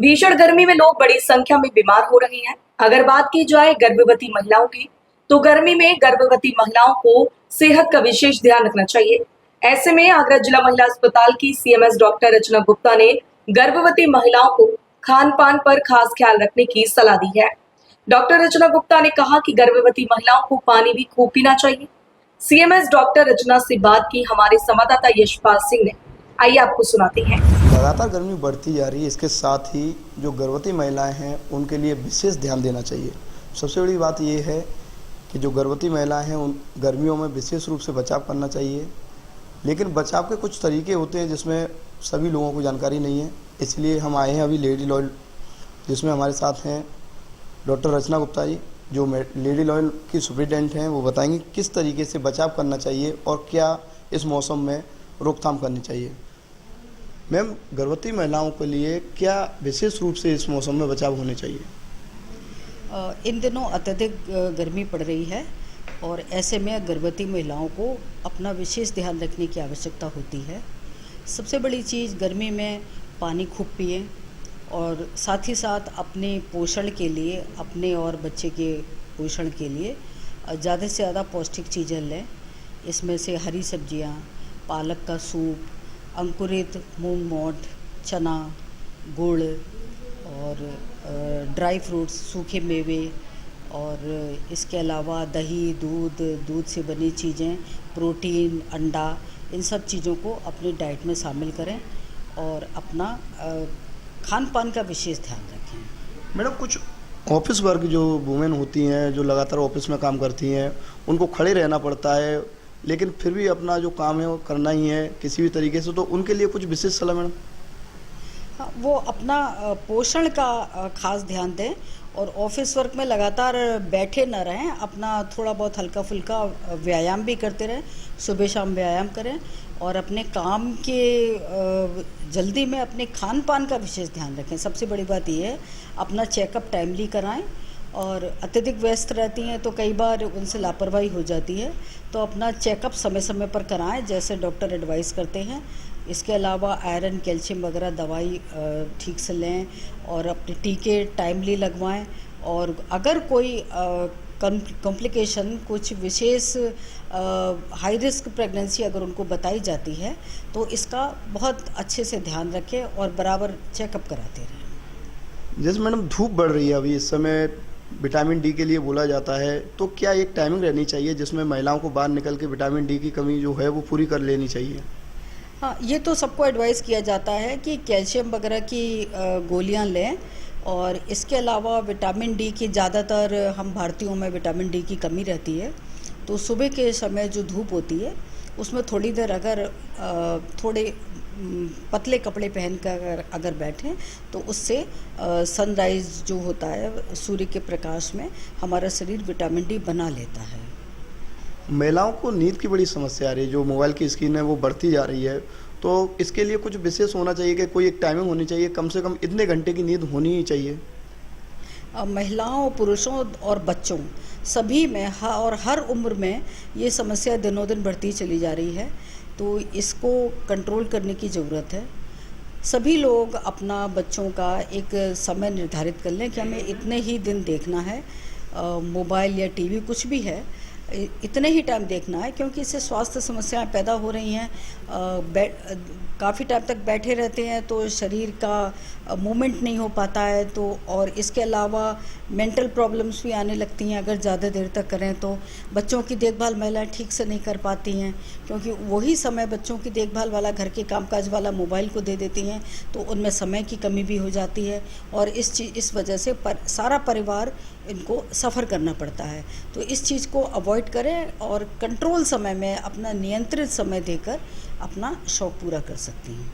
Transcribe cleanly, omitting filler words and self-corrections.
भीषण गर्मी में लोग बड़ी संख्या में बीमार हो रहे हैं। अगर बात की जाए गर्भवती महिलाओं की, तो गर्मी में गर्भवती महिलाओं को सेहत का विशेष ध्यान रखना चाहिए। ऐसे में आगरा जिला महिला अस्पताल की सीएमएस डॉक्टर रचना गुप्ता ने गर्भवती महिलाओं को खान पान पर खास ख्याल रखने की सलाह दी है। डॉक्टर रचना गुप्ता ने कहा कि गर्भवती महिलाओं को पानी भी खूब पीना चाहिए। सीएमएस डॉक्टर रचना से बात की हमारे संवाददाता यशपाल सिंह ने। आइए आपको सुनाते हैं। लगातार गर्मी बढ़ती जा रही है, इसके साथ ही जो गर्भवती महिलाएं हैं उनके लिए विशेष ध्यान देना चाहिए। सबसे बड़ी बात ये है कि जो गर्भवती महिलाएं हैं उन गर्मियों में विशेष रूप से बचाव करना चाहिए, लेकिन बचाव के कुछ तरीके होते हैं जिसमें सभी लोगों को जानकारी नहीं है। इसलिए हम आए हैं अभी लेडी लॉयल, जिसमें हमारे साथ हैं डॉक्टर रचना गुप्ता जी, जो लेडी लॉयल की सुप्रिटेंडेंट हैं। वो बताएंगे किस तरीके से बचाव करना चाहिए और क्या इस मौसम में रोकथाम करनी चाहिए। मैम, गर्भवती महिलाओं के लिए क्या विशेष रूप से इस मौसम में बचाव होने चाहिए? इन दिनों अत्यधिक गर्मी पड़ रही है और ऐसे में गर्भवती महिलाओं को अपना विशेष ध्यान रखने की आवश्यकता होती है। सबसे बड़ी चीज़, गर्मी में पानी खूब पिएं और साथ ही साथ अपने पोषण के लिए, अपने और बच्चे के पोषण के लिए ज़्यादा से ज़्यादा पौष्टिक चीज़ें लें। इसमें से हरी सब्जियां, पालक का सूप, अंकुरित मूंग मोठ, चना, गुड़ और ड्राई फ्रूट्स, सूखे मेवे और इसके अलावा दही, दूध से बनी चीज़ें, प्रोटीन, अंडा, इन सब चीज़ों को अपनी डाइट में शामिल करें और अपना खान पान का विशेष ध्यान रखें। मैडम, कुछ ऑफिस वर्क जो वुमेन होती हैं, जो लगातार ऑफिस में काम करती हैं, उनको खड़े रहना पड़ता है, लेकिन फिर भी अपना जो काम है वो करना ही है किसी भी तरीके से, तो उनके लिए कुछ विशेष सलाह मैडम? हाँ, वो अपना पोषण का खास ध्यान दें और ऑफिस वर्क में लगातार बैठे न रहें। अपना थोड़ा बहुत हल्का फुल्का व्यायाम भी करते रहें, सुबह शाम व्यायाम करें और अपने काम के जल्दी में अपने खान पान का विशेष ध्यान रखें। सबसे बड़ी बात ये है, अपना चेकअप टाइमली कराएं और अत्यधिक व्यस्त रहती हैं तो कई बार उनसे लापरवाही हो जाती है, तो अपना चेकअप समय समय पर कराएं जैसे डॉक्टर एडवाइस करते हैं। इसके अलावा आयरन, कैल्शियम वगैरह दवाई ठीक से लें और अपने टीके टाइमली लगवाएं और अगर कोई कॉम्प्लिकेशन, कुछ विशेष हाई रिस्क प्रेगनेंसी अगर उनको बताई जाती है तो इसका बहुत अच्छे से ध्यान रखें और बराबर चेकअप कराते रहें। जैसे मैडम धूप बढ़ रही है अभी इस समय, विटामिन डी के लिए बोला जाता है, तो क्या एक टाइमिंग रहनी चाहिए जिसमें महिलाओं को बाहर निकल के विटामिन डी की कमी जो है वो पूरी कर लेनी चाहिए? हाँ, ये तो सबको एडवाइस किया जाता है कि कैल्शियम वगैरह की गोलियां लें और इसके अलावा विटामिन डी की ज़्यादातर हम भारतीयों में विटामिन डी की कमी रहती है, तो सुबह के समय जो धूप होती है उसमें थोड़ी देर अगर थोड़े पतले कपड़े पहन कर अगर बैठें तो उससे सनराइज़ जो होता है सूर्य के प्रकाश में हमारा शरीर विटामिन डी बना लेता है। महिलाओं को नींद की बड़ी समस्या आ रही है, जो मोबाइल की स्क्रीन है वो बढ़ती जा रही है, तो इसके लिए कुछ विशेष होना चाहिए कि कोई एक टाइमिंग होनी चाहिए, कम से कम इतने घंटे की नींद होनी ही चाहिए? महिलाओं, पुरुषों और बच्चों सभी में और हर उम्र में ये समस्या दिनों दिन बढ़ती चली जा रही है, तो इसको कंट्रोल करने की ज़रूरत है। सभी लोग अपना बच्चों का एक समय निर्धारित कर लें कि हमें इतने ही दिन देखना है मोबाइल या टीवी, कुछ भी है इतने ही टाइम देखना है, क्योंकि इससे स्वास्थ्य समस्याएं पैदा हो रही हैं। काफ़ी टाइम तक बैठे रहते हैं तो शरीर का मूवमेंट नहीं हो पाता है, तो और इसके अलावा मेंटल प्रॉब्लम्स भी आने लगती हैं अगर ज़्यादा देर तक करें तो। बच्चों की देखभाल महिलाएं ठीक से नहीं कर पाती हैं, क्योंकि वही समय बच्चों की देखभाल वाला, घर के कामकाज वाला मोबाइल को दे देती हैं, तो उनमें समय की कमी भी हो जाती है और इस वजह से सारा परिवार इनको सफ़र करना पड़ता है। तो इस चीज़ को अवॉइड करें और कंट्रोल समय में, अपना नियंत्रित समय देकर अपना शौक़ पूरा कर सकती हैं।